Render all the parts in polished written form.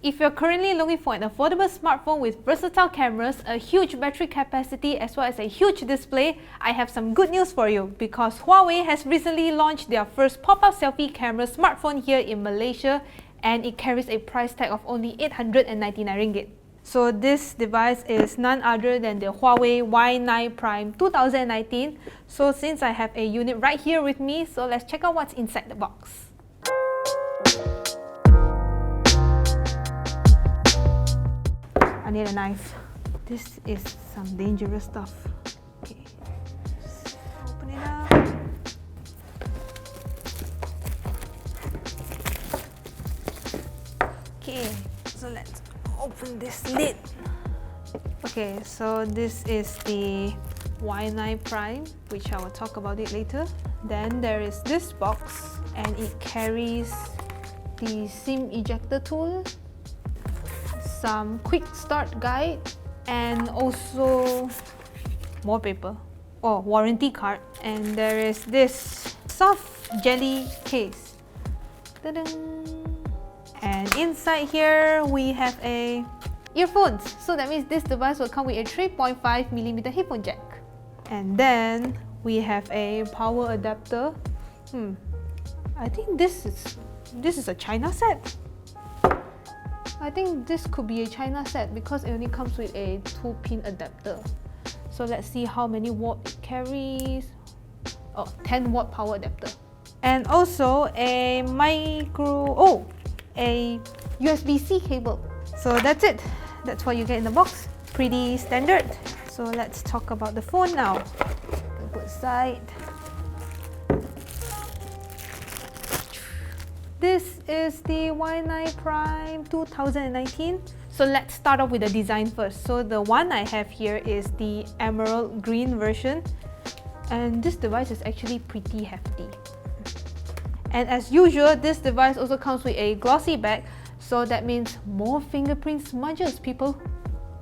If you're currently looking for an affordable smartphone with versatile cameras, a huge battery capacity as well as a huge display, I have some good news for you because Huawei has recently launched their first pop-up selfie camera smartphone here in Malaysia, and it carries a price tag of only 899 ringgit. So this device is none other than the Huawei Y9 Prime 2019. So since I have a unit right here with me, so let's check out what's inside the box. I need a knife. This is some dangerous stuff. Okay, just open it up. Okay, so let's open this lid. Okay, so this is the Y9 Prime, which I will talk about it later. Then there is this box, and it carries the SIM ejector tool, some quick start guide, and also more paper or warranty card. And there is this soft jelly case. Ta-da! And inside here we have a earphones. So that means this device will come with a 3.5mm headphone jack. And then we have a power adapter. I think this is a China set. I think this could be a China set because it only comes with a 2-pin adapter. So let's see how many watt it carries. Oh, 10 watt power adapter. And also a USB-C cable. So that's it. That's what you get in the box. Pretty standard. So let's talk about the phone now. Put aside. This is the Y9 Prime 2019. So let's start off with the design first. So the one I have here is the emerald green version. And this device is actually pretty hefty. And as usual, this device also comes with a glossy back. So that means more fingerprint smudges, people.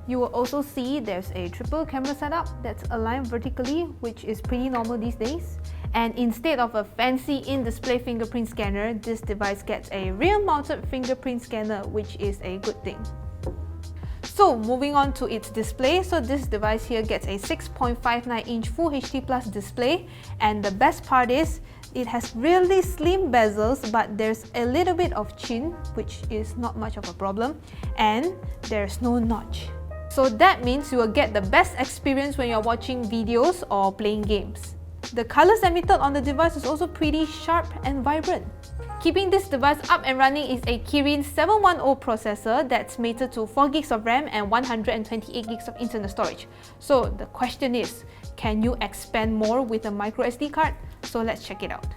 You will also see there's a triple camera setup that's aligned vertically, which is pretty normal these days. And instead of a fancy in-display fingerprint scanner, this device gets a rear-mounted fingerprint scanner, which is a good thing. So moving on to its display, so this device here gets a 6.59-inch Full HD Plus display, and the best part is it has really slim bezels, but there's a little bit of chin, which is not much of a problem, and there's no notch. So that means you will get the best experience when you're watching videos or playing games. The colors emitted on the device is also pretty sharp and vibrant. Keeping this device up and running is a Kirin 710 processor that's mated to 4 gigs of RAM and 128 gigs of internal storage. So the question is, can you expand more with a micro SD card? So let's check it out.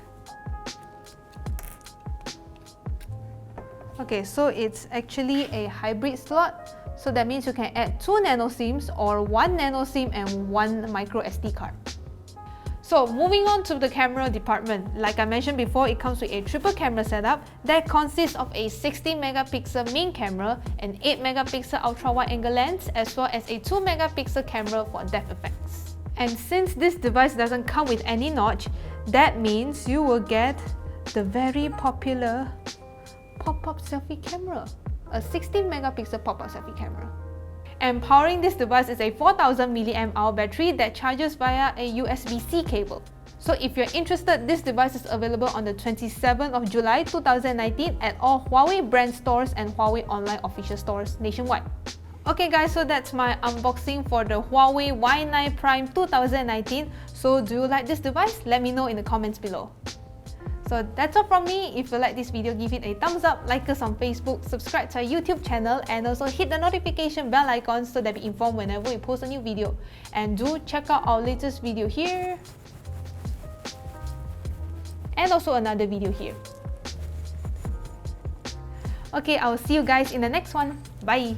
Okay, so it's actually a hybrid slot. So that means you can add 2 nano SIMs or 1 nano SIM and 1 micro SD card. So moving on to the camera department, like I mentioned before, it comes with a triple camera setup that consists of a 60-megapixel main camera, an 8-megapixel ultra-wide angle lens, as well as a 2-megapixel camera for depth effects. And since this device doesn't come with any notch, that means you will get the very popular pop-up selfie camera, a 16-megapixel pop-up selfie camera. And powering this device is a 4000 mAh battery that charges via a USB-C cable. So if you're interested, this device is available on the 27th of July 2019 at all Huawei brand stores and Huawei online official stores nationwide. Okay guys, so that's my unboxing for the Huawei Y9 Prime 2019. So do you like this device? Let me know in the comments below. So that's all from me. If you like this video, give it a thumbs up, like us on Facebook, subscribe to our YouTube channel, and also hit the notification bell icon so that you'll be informed whenever we post a new video. And do check out our latest video here, and also another video here. Okay, I'll see you guys in the next one. Bye!